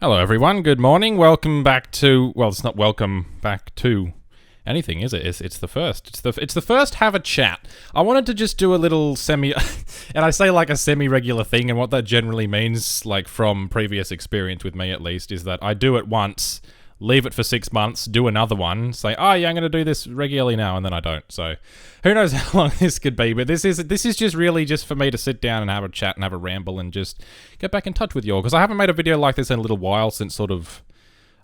Hello everyone, good morning, welcome back to, well, it's not welcome back to anything, is it? It's the first. It's the first have a chat. I wanted to just do a little semi, and I say like a semi-regular thing, and what that generally means, like from previous experience with me at least, is that I do it once, leave it for 6 months, do another one, say, oh yeah, I'm going to do this regularly now, and then I don't. So, who knows how long this could be, but this is just really just for me to sit down and have a chat and have a ramble and just get back in touch with you all, because I haven't made a video like this in a little while since sort of,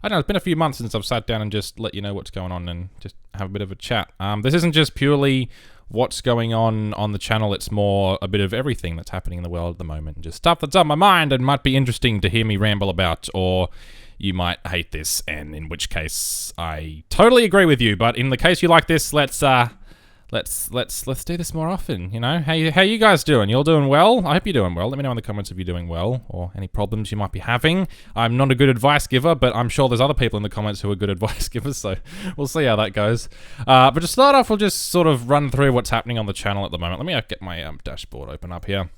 I don't know, it's been a few months since I've sat down and just let you know what's going on and just have a bit of a chat. This isn't just purely what's going on the channel, it's more a bit of everything that's happening in the world at the moment, and just stuff that's on my mind and might be interesting to hear me ramble about, or you might hate this, and in which case I totally agree with you. But in the case you like this, let's do this more often. You know, how you guys doing? You all doing well? I hope you're doing well. Let me know in the comments if you're doing well or any problems you might be having. I'm not a good advice giver, but I'm sure there's other people in the comments who are good advice givers. So we'll see how that goes. But to start off, we'll just sort of run through what's happening on the channel at the moment. Let me get my dashboard open up here.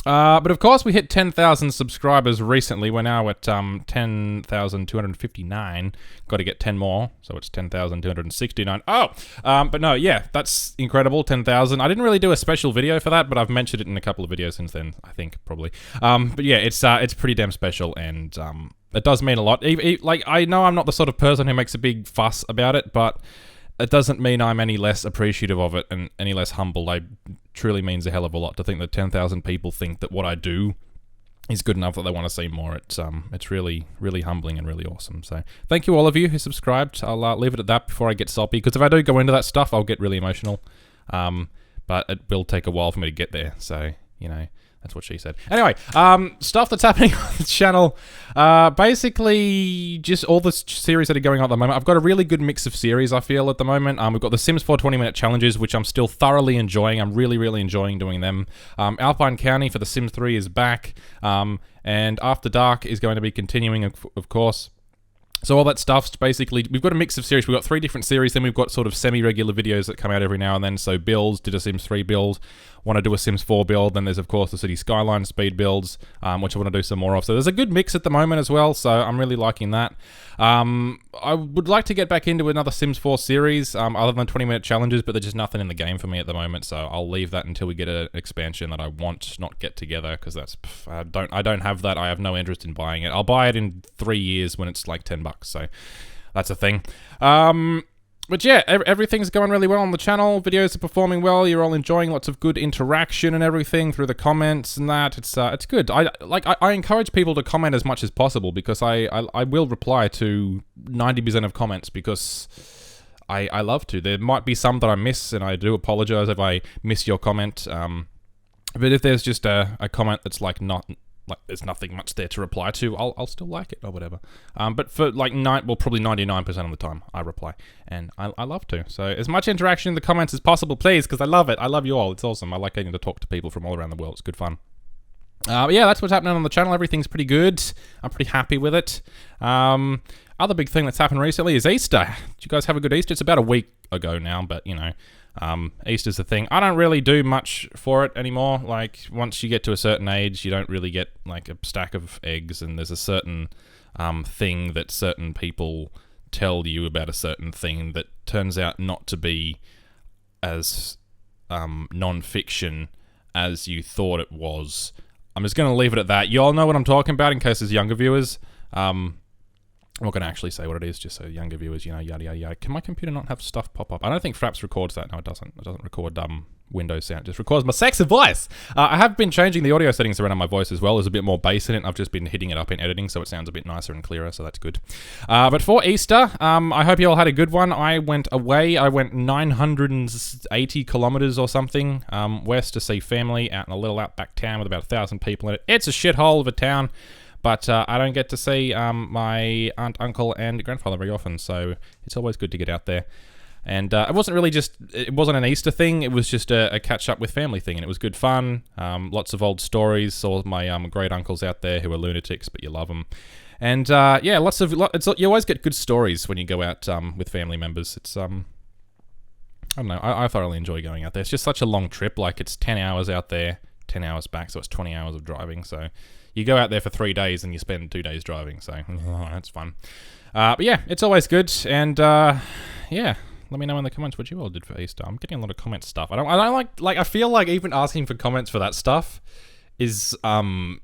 But of course, we hit 10,000 subscribers recently. We're now at 10,259. Got to get 10 more, so it's 10,269. Oh, but no, yeah, that's incredible. 10,000. I didn't really do a special video for that, but I've mentioned it in a couple of videos since then. I think probably. But yeah, it's pretty damn special, and it does mean a lot. Like, I know I'm not the sort of person who makes a big fuss about it, but it doesn't mean I'm any less appreciative of it and any less humble. It truly means a hell of a lot to think that 10,000 people think that what I do is good enough that they want to see more. It's really, really humbling and really awesome. So thank you all of you who subscribed. I'll leave it at that before I get soppy, because if I do go into that stuff, I'll get really emotional. But it will take a while for me to get there. So, you know, that's what she said. Anyway, stuff that's happening on the channel. Basically, just all the series that are going on at the moment. I've got a really good mix of series, I feel, at the moment. We've got the Sims 4 20-minute challenges, which I'm still thoroughly enjoying. I'm really, really enjoying doing them. Alpine County for the Sims 3 is back. And After Dark is going to be continuing, of course. So all that stuff's basically, we've got a mix of series. We've got 3 different series, then we've got sort of semi-regular videos that come out every now and then. So builds, did a Sims 3 build, want to do a Sims 4 build, then there's of course the City Skyline speed builds, which I want to do some more of. So there's a good mix at the moment as well, so I'm really liking that. I would like to get back into another Sims 4 series, other than 20-minute challenges, but there's just nothing in the game for me at the moment, so I'll leave that until we get an expansion that I want, not get together, because that's, I don't have that. I have no interest in buying it. I'll buy it in 3 years when it's like $10, so that's a thing. But yeah, everything's going really well on the channel. Videos are performing well. You're all enjoying lots of good interaction and everything through the comments and that. It's good. I encourage people to comment as much as possible, because I will reply to 90% of comments, because I love to. There might be some that I miss, and I do apologize if I miss your comment. But if there's just a comment that's like there's nothing much there to reply to, I'll still like it or whatever. But for like probably 99% of the time, I reply, and I love to. So as much interaction in the comments as possible, please, because I love it. I love you all. It's awesome. I like getting to talk to people from all around the world. It's good fun. But yeah, that's what's happening on the channel. Everything's pretty good. I'm pretty happy with it. Other big thing that's happened recently is Easter. Did you guys have a good Easter? It's about a week ago now, but you know, Easter's the thing. I don't really do much for it anymore. Like, once you get to a certain age, you don't really get like a stack of eggs, and there's a certain thing that certain people tell you about a certain thing that turns out not to be as non-fiction as you thought it was. I'm just going to leave it at that. You all know what I'm talking about in case there's younger viewers. I'm not going to actually say what it is, just so younger viewers, you know, yada, yada, yada. Can my computer not have stuff pop up? I don't think Fraps records that. No, it doesn't. It doesn't record Windows sound. It just records my sexy voice. I have been changing the audio settings around on my voice as well. There's a bit more bass in it. I've just been hitting it up in editing, so it sounds a bit nicer and clearer, so that's good. But for Easter, I hope you all had a good one. I went away. I went 980 kilometers or something west to see family out in a little outback town with about 1,000 people in it. It's a shithole of a town. But I don't get to see my aunt, uncle, and grandfather very often, so it's always good to get out there. And it wasn't an Easter thing, it was just a catch-up with family thing, and it was good fun. Lots of old stories, saw my great uncles out there who are lunatics, but you love them. And yeah, you always get good stories when you go out with family members. It's, I don't know, I thoroughly enjoy going out there. It's just such a long trip, like it's 10 hours out there, 10 hours back, so it's 20 hours of driving, so You go out there for 3 days and you spend 2 days driving, so that's fun. But yeah, it's always good, and yeah. Let me know in the comments what you all did for Easter. I'm getting a lot of comment stuff. I don't like I feel like even asking for comments for that stuff is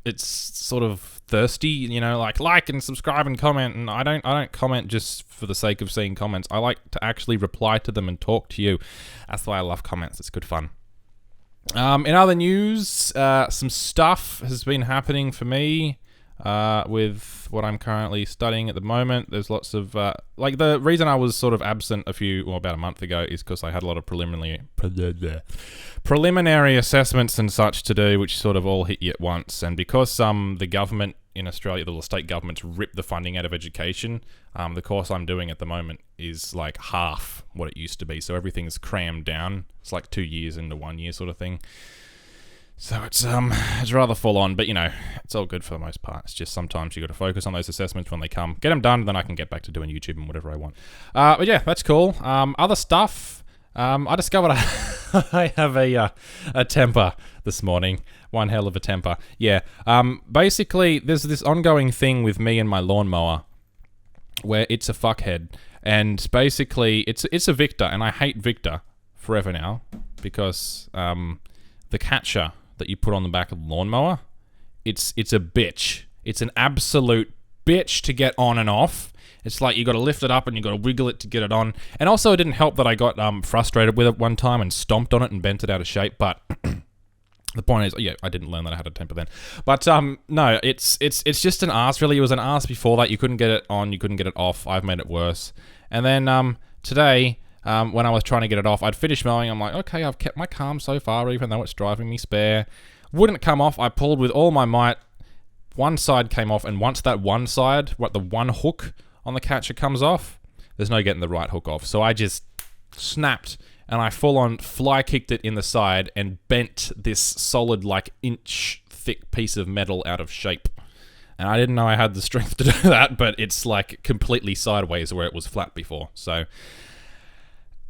it's sort of thirsty, you know, like and subscribe and comment, and I don't comment just for the sake of seeing comments. I like to actually reply to them and talk to you. That's why I love comments. It's good fun. In other news, some stuff has been happening for me with what I'm currently studying at the moment. There's lots of like, the reason I was sort of absent about a month ago is because I had a lot of preliminary assessments and such to do, which sort of all hit you at once. And because the government in Australia, the state government's ripped the funding out of education, the course I'm doing at the moment is like half what it used to be. So everything's crammed down. It's like 2 years into 1 year sort of thing. So it's rather full on, but you know, it's all good for the most part. It's just sometimes you got to focus on those assessments when they come, get them done, and then I can get back to doing YouTube and whatever I want. But yeah, that's cool. Other stuff. I discovered I have a temper this morning. One hell of a temper. Yeah. Basically, there's this ongoing thing with me and my lawnmower where it's a fuckhead, and basically it's a Victor, and I hate Victor forever now because the catcher that you put on the back of the lawnmower, it's a bitch. It's an absolute bitch to get on and off. It's like you got to lift it up and you got to wiggle it to get it on. And also, it didn't help that I got frustrated with it one time and stomped on it and bent it out of shape. But the point is, yeah, I didn't learn that I had a temper then. But no, it's just an arse. Really, it was an arse before that. You couldn't get it on, you couldn't get it off. I've made it worse. And then today, when I was trying to get it off, I'd finished mowing. I'm like, okay, I've kept my calm so far, even though it's driving me spare. Wouldn't come off. I pulled with all my might. One side came off, and once that one side, the one hook on the catcher comes off, there's no getting the right hook off. So I just snapped, and I full on fly kicked it in the side and bent this solid, like, inch thick piece of metal out of shape. And I didn't know I had the strength to do that, but it's like completely sideways where it was flat before. So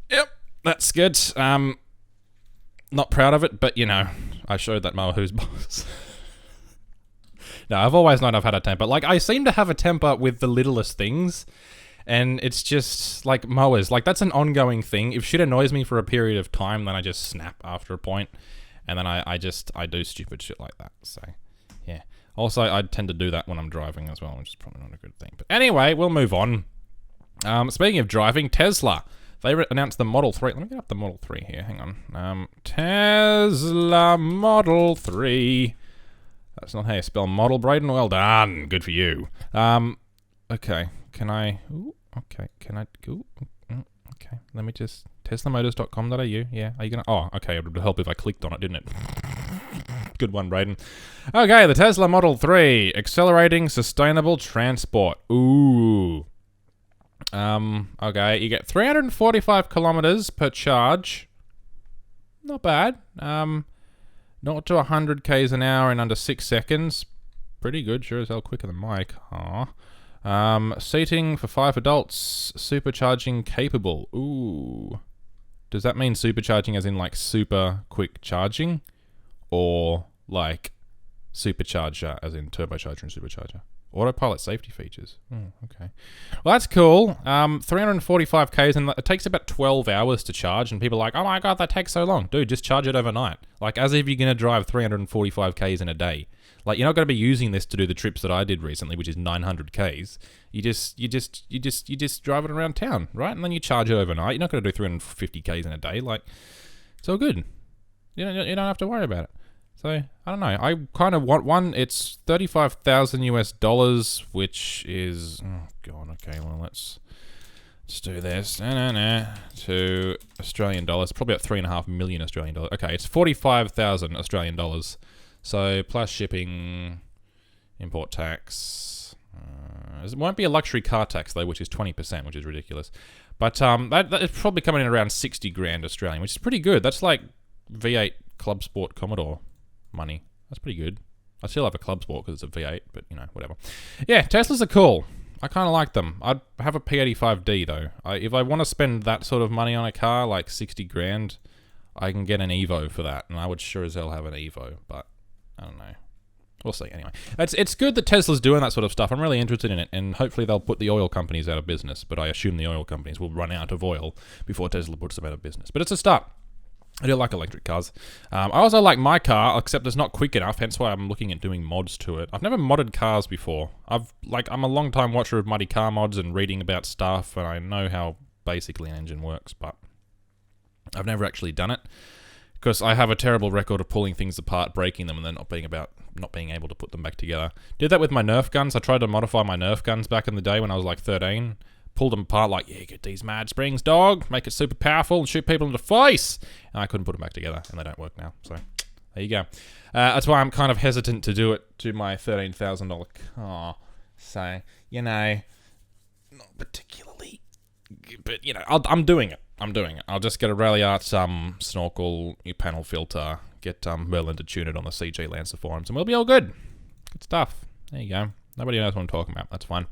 yep, that's good. Not proud of it, but you know, I showed that mower who's boss. No, I've always known I've had a temper. Like, I seem to have a temper with the littlest things, and it's just like mowers. Like, that's an ongoing thing. If shit annoys me for a period of time, then I just snap after a point, and then I do stupid shit like that. So yeah. Also, I tend to do that when I'm driving as well, which is probably not a good thing. But anyway, we'll move on. Speaking of driving, Tesla. They announced the Model 3. Let me get up the Model 3 here. Hang on. Tesla Model 3. That's not how you spell model, Brayden. Well done. Good for you. Okay. Can I... Ooh, okay. Can I... Ooh, okay. Let me just... TeslaMotors.com.au. Yeah. Are you going to... Oh, okay. It would help if I clicked on it, didn't it? Good one, Brayden. Okay. The Tesla Model 3. Accelerating sustainable transport. Ooh. Okay, you get 345 kilometers per charge. Not bad. 0 to 100 k's an hour in under 6 seconds. Pretty good, sure as hell quicker than my car. Seating for 5 adults. Supercharging capable. Ooh. Does that mean supercharging as in like super quick charging? Or like supercharger as in turbocharger and supercharger? Autopilot safety features. Okay. Well, that's cool. 345 k's, and it takes about 12 hours to charge, and people are like, oh my god, that takes so long. Dude, just charge it overnight. Like, as if you're going to drive 345 k's in a day. Like, you're not going to be using this to do the trips that I did recently, which is 900 k's. You just drive it around town, right? And then you charge it overnight. You're not going to do 350 k's in a day. Like, it's all good. You don't have to worry about it. So, I don't know. I kind of want one. It's $35,000 US, which is... Oh, God. Okay, well, let's do this. To Australian dollars. Probably about 3.5 million Australian dollars. Okay, it's 45,000 Australian dollars. So, plus shipping, import tax. It won't be a luxury car tax, though, which is 20%, which is ridiculous. But that is probably coming in around 60 grand Australian, which is pretty good. That's like V8 Club Sport Commodore money. That's pretty good. I still have a Club Sport because it's a V8, but you know, whatever. Yeah, Teslas are cool. I kind of like them. I'd have a P85D though. If I want to spend that sort of money on a car, like 60 grand, I can get an Evo for that, and I would sure as hell have an Evo, but I don't know. We'll see. Anyway, it's good that Tesla's doing that sort of stuff. I'm really interested in it, and hopefully they'll put the oil companies out of business. But I assume the oil companies will run out of oil before Tesla puts them out of business. But it's a start. I do like electric cars. I also like my car, except it's not quick enough, hence why I'm looking at doing mods to it. I've never modded cars before. I'm a long time watcher of muddy car mods and reading about stuff, and I know how basically an engine works, but I've never actually done it. Because I have a terrible record of pulling things apart, breaking them, and then not being able to put them back together. Did that with my Nerf guns. I tried to modify my Nerf guns back in the day when I was like 13. Pulled them apart like, yeah, get these mad springs, dog. Make it super powerful and shoot people in the face. And I couldn't put them back together, and they don't work now. So there you go. That's why I'm kind of hesitant to do it to my $13,000 car. So, you know, not particularly. But, you know, I'm doing it. I'll just get a Rally Arts snorkel, panel filter, get Merlin to tune it on the CG Lancer forums, and we'll be all good. Good stuff. There you go. Nobody knows what I'm talking about. That's fine.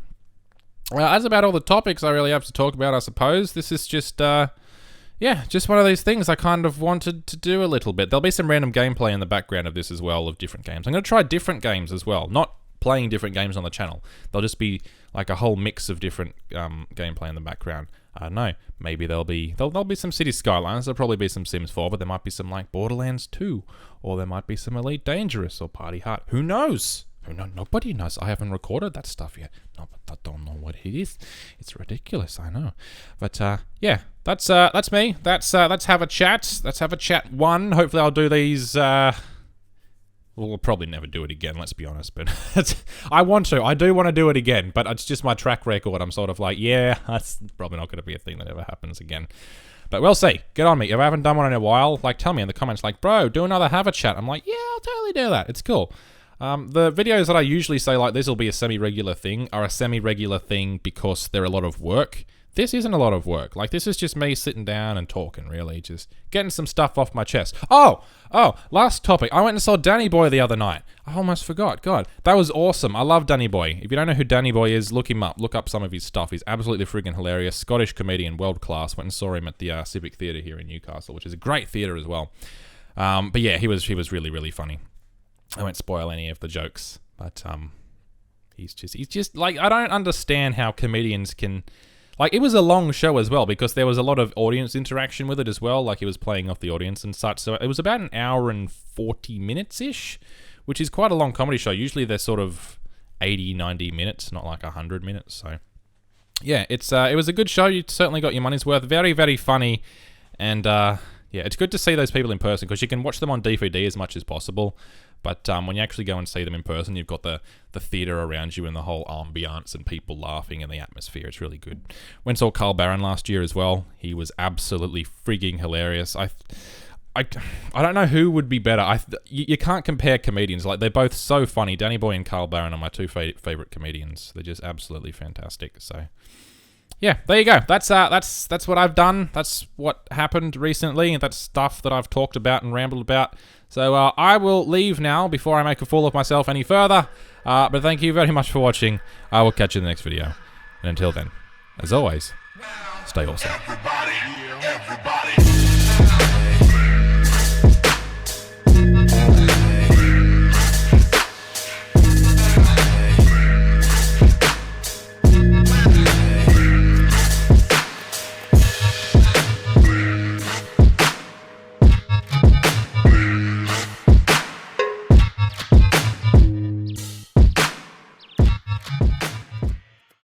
That's about all the topics I really have to talk about, I suppose. This is just, just one of these things I kind of wanted to do a little bit. There'll be some random gameplay in the background of this as well, of different games. I'm going to try different games as well, not playing different games on the channel. They'll just be like a whole mix of different gameplay in the background. I don't know. Maybe there'll be some City Skylines. There'll probably be some Sims 4, but there might be some like Borderlands 2, or there might be some Elite Dangerous or Party Hard. Who knows? Nobody knows. I haven't recorded that stuff yet. No, but I don't know what it is. It's ridiculous, I know. But yeah, that's me. Let's have a chat. Let's have a chat 1. Hopefully, I'll do these. We'll probably never do it again, let's be honest, but I want to. I do want to do it again, but it's just my track record. I'm sort of like, yeah, that's probably not going to be a thing that ever happens again. But we'll see. Get on me. If I haven't done one in a while, like, tell me in the comments, like, bro, do another Have a Chat. I'm like, yeah, I'll totally do that. It's cool. The videos that I usually say, like, this will be a semi-regular thing, are a semi-regular thing because they're a lot of work. This isn't a lot of work. Like, this is just me sitting down and talking, really. Just getting some stuff off my chest. Oh, last topic. I went and saw Danny Boy the other night. I almost forgot. God, that was awesome. I love Danny Boy. If you don't know who Danny Boy is, look him up. Look up some of his stuff. He's absolutely friggin' hilarious. Scottish comedian, world class. Went and saw him at the Civic Theatre here in Newcastle, which is a great theatre as well. But yeah, he was really, really funny. I won't spoil any of the jokes, but he's just like, I don't understand how comedians can... Like, it was a long show as well, because there was a lot of audience interaction with it as well. Like, he was playing off the audience and such. So it was about an hour and 40 minutes-ish, which is quite a long comedy show. Usually they're sort of 80, 90 minutes, not like 100 minutes. So, yeah, it was a good show. You certainly got your money's worth. Very, very funny. And, yeah, it's good to see those people in person, because you can watch them on DVD as much as possible. But when you actually go and see them in person, you've got the theatre around you and the whole ambiance and people laughing and the atmosphere. It's really good. Went and saw Carl Barron last year as well. He was absolutely frigging hilarious. I don't know who would be better. You can't compare comedians. Like, they're both so funny. Danny Boy and Carl Barron are my two favourite comedians. They're just absolutely fantastic. So... yeah, there you go. That's what I've done. That's what happened recently. That's stuff that I've talked about and rambled about. So I will leave now before I make a fool of myself any further. But thank you very much for watching. I will catch you in the next video. And until then, as always, stay awesome.